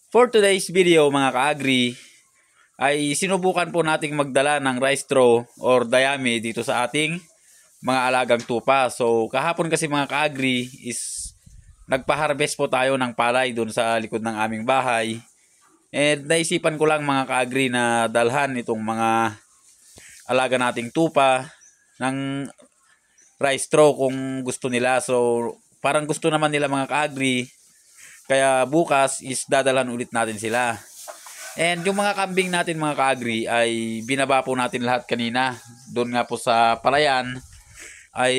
For today's video mga ka-agri, ay sinubukan po nating magdala ng rice straw or dayami dito sa ating mga alagang tupa. So kahapon kasi mga ka-agri is nagpa-harvest po tayo ng palay dun sa likod ng aming bahay. And naisipan ko lang mga ka-agri na dalhan itong mga alaga nating tupa ng rice straw kung gusto nila. So parang gusto naman nila mga ka-agri. Kaya bukas is dadalhan ulit natin sila. And yung mga kambing natin mga ka-agri ay binaba po natin lahat kanina. Doon nga po sa palayan ay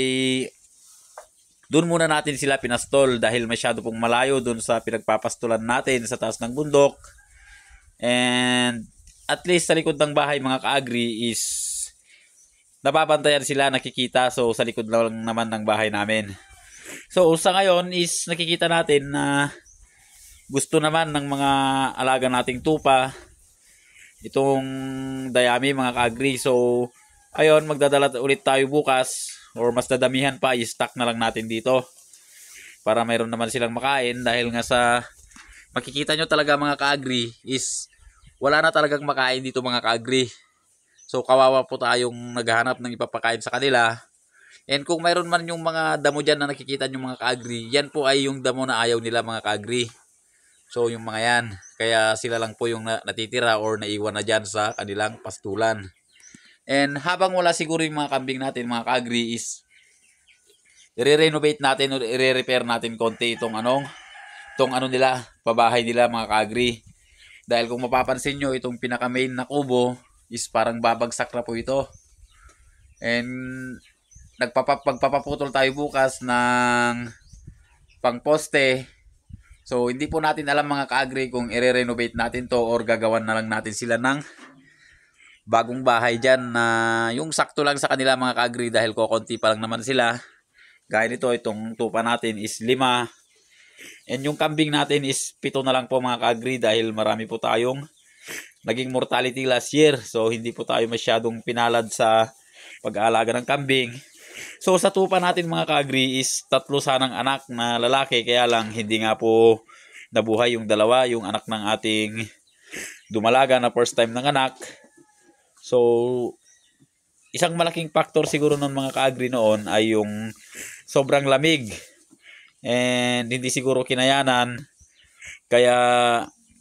doon muna natin sila pinastol dahil masyado pong malayo doon sa pinagpapastulan natin sa taas ng bundok. And at least sa likod ng bahay mga ka-agri is nababantayan sila, nakikita. So sa likod lang naman ng bahay namin. So sa ngayon is nakikita natin na gusto naman ng mga alaga nating tupa itong dayami mga ka-agri. So ayun, magdadala ulit tayo bukas or mas dadamihan pa, i-stock na lang natin dito para mayroon naman silang makain. Dahil nga sa makikita nyo talaga mga ka-agri is wala na talagang makain dito mga ka-agri. So kawawa po tayong naghahanap ng ipapakain sa kanila. And kung mayroon man yung mga damo dyan na nakikita nyo mga ka-agri, yan po ay yung damo na ayaw nila mga ka-agri. So yung mga yan, kaya sila lang po yung natitira or naiwan na dyan sa kanilang pastulan. And habang wala siguro yung mga kambing natin mga ka-agri is i-renovate natin or i-repair natin konti itong ano nila, pabahay nila mga ka-agri. Dahil kung mapapansin nyo, itong pinaka main na kubo is parang babagsak na po ito. And magpapaputol tayo bukas ng pangposte. So hindi po natin alam mga ka-agri kung i-renovate natin to or gagawan na lang natin sila ng bagong bahay dyan na yung sakto lang sa kanila mga ka-agri dahil kokonti pa lang naman sila. Gaya nito, itong tupa natin is 5. And yung kambing natin is 7 na lang po mga ka-agri dahil marami po tayong naging mortality last year. So hindi po tayo masyadong pinalad sa pag-aalaga ng kambing. So sa tupa natin mga ka-agri is 3 sanang anak na lalaki, kaya lang hindi nga po nabuhay yung 2, yung anak ng ating dumalaga na first time ng anak. So isang malaking factor siguro ng mga ka-agri noon ay yung sobrang lamig and hindi siguro kinayanan kaya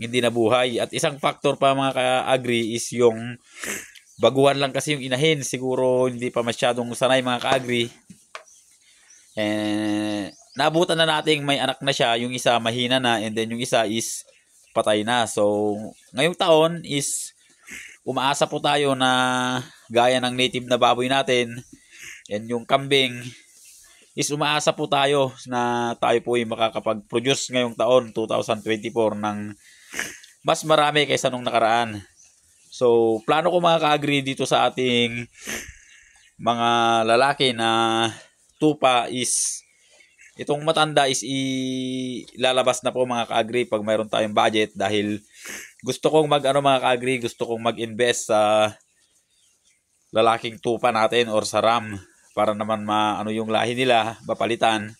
hindi nabuhay. At isang factor pa mga ka-agri is yung baguhan lang kasi yung inahin. Siguro hindi pa masyadong sanay mga ka-agri. Naabutan na natin may anak na siya. Yung isa mahina na and then yung isa is patay na. So ngayong taon is umaasa po tayo na gaya ng native na baboy natin and yung kambing is umaasa po tayo na tayo po ay makakapag-produce ngayong taon 2024 ng mas marami kaysa nung nakaraan. So, plano ko mga ka-agri dito sa ating mga lalaki na tupa is itong matanda is ilalabas na po mga ka-agri pag mayroon tayong budget dahil gusto kong mga ka-agri, gusto kong mag-invest sa lalaking tupa natin or sa ram para naman yung lahi nila, mapalitan.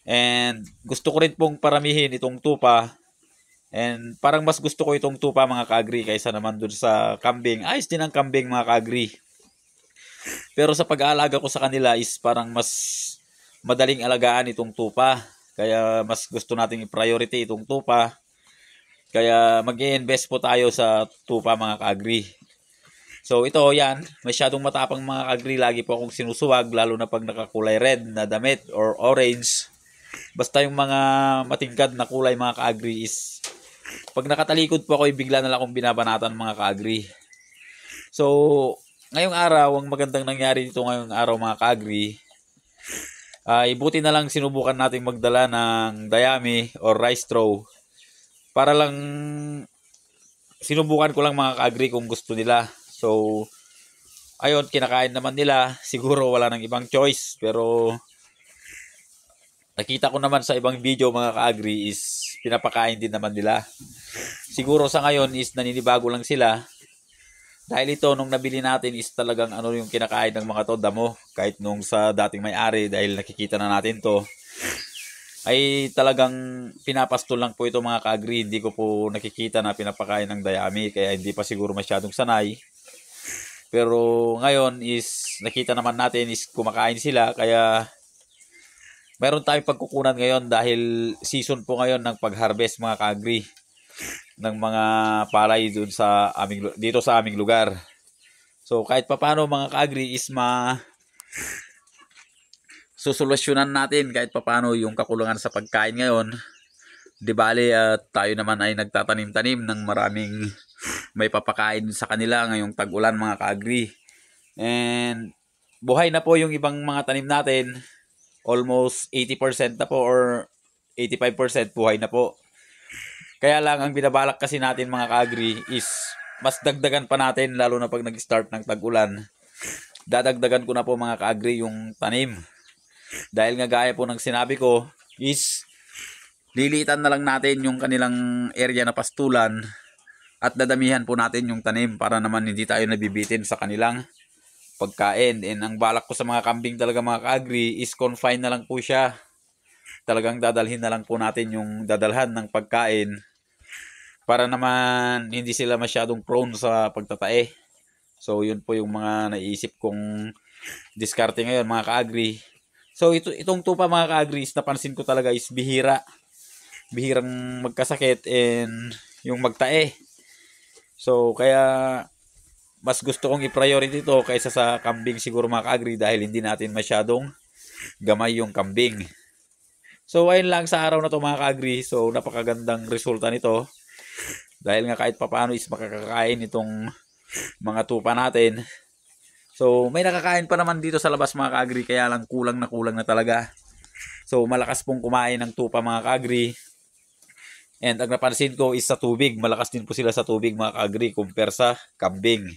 And gusto ko rin pong paramihin itong tupa. And parang mas gusto ko itong tupa mga ka-agri kaysa naman dun sa kambing. Ayos din ang kambing mga ka-agri. Pero sa pag-aalaga ko sa kanila is parang mas madaling alagaan itong tupa. Kaya mas gusto nating i-priority itong tupa. Kaya mag-i-invest po tayo sa tupa mga ka-agri. So ito yan, masyadong matapang mga ka-agri. Lagi po akong sinusuwag lalo na pag nakakulay red na damit or orange. Basta yung mga matingkad na kulay mga ka-agri is pag nakatalikod po ako, bigla na lang akong binabanatan mga ka-agri. So, ngayong araw, ang magandang nangyari dito ngayong araw mga ka-agri, ay buti na lang sinubukan natin magdala ng dayami or rice straw. Para lang, sinubukan ko lang mga ka-agri kung gusto nila. So, ayun, kinakain naman nila. Siguro wala nang ibang choice. Pero, nakita ko naman sa ibang video mga ka-agri is pinapakain din naman nila. Siguro sa ngayon is naninibago lang sila. Dahil ito nung nabili natin is talagang yung kinakain ng mga to, damo. Kahit nung sa dating may-ari dahil nakikita na natin to. ay talagang pinapastol lang po ito mga ka-agri. Hindi ko po nakikita na pinapakain ng dayami, kaya hindi pa siguro masyadong sanay. Pero ngayon is nakita naman natin is kumakain sila, kaya meron tayong pagkukunan ngayon dahil season po ngayon ng pag-harvest mga ka-agri ng mga palay dito sa aming lugar. So kahit papaano mga ka-agri is susolusyonan natin kahit papaano yung kakulangan sa pagkain ngayon. Di bale at tayo naman ay nagtatanim-tanim ng maraming may papakain sa kanila ngayong tag-ulan mga ka-agri. And buhay na po yung ibang mga tanim natin. Almost 80% na po or 85% buhay na po. Kaya lang ang binabalak kasi natin mga ka-agri is mas dagdagan pa natin, lalo na pag nag-start ng tag-ulan. Dadagdagan ko na po mga ka-agri yung tanim. Dahil nga gaya po ng sinabi ko is lilitan na lang natin yung kanilang area na pastulan at dadamihan po natin yung tanim para naman hindi tayo nabibitin sa kanilang pagkain. And ang balak ko sa mga kambing talaga mga ka-agri is confine na lang po siya. Talagang dadalhin na lang po natin yung dadalhan ng pagkain para naman hindi sila masyadong prone sa pagtatae. So yun po yung mga naisip kong diskarte ngayon mga ka-agri. So itong tupa mga ka-agri is napansin ko talaga is bihirang magkasakit and yung magtae. So kaya mas gusto kong i-priority ito kaysa sa kambing siguro mga ka-agri dahil hindi natin masyadong gamay yung kambing. So ayun lang sa araw na to mga ka-agri. So napakagandang resulta nito dahil nga kahit papaano is makakakain itong mga tupa natin. So may nakakain pa naman dito sa labas mga ka-agri, kaya lang kulang na talaga. So malakas pong kumain ng tupa mga ka-agri. And ang napansin ko is sa tubig, malakas din po sila sa tubig mga ka-agri compare sa kambing.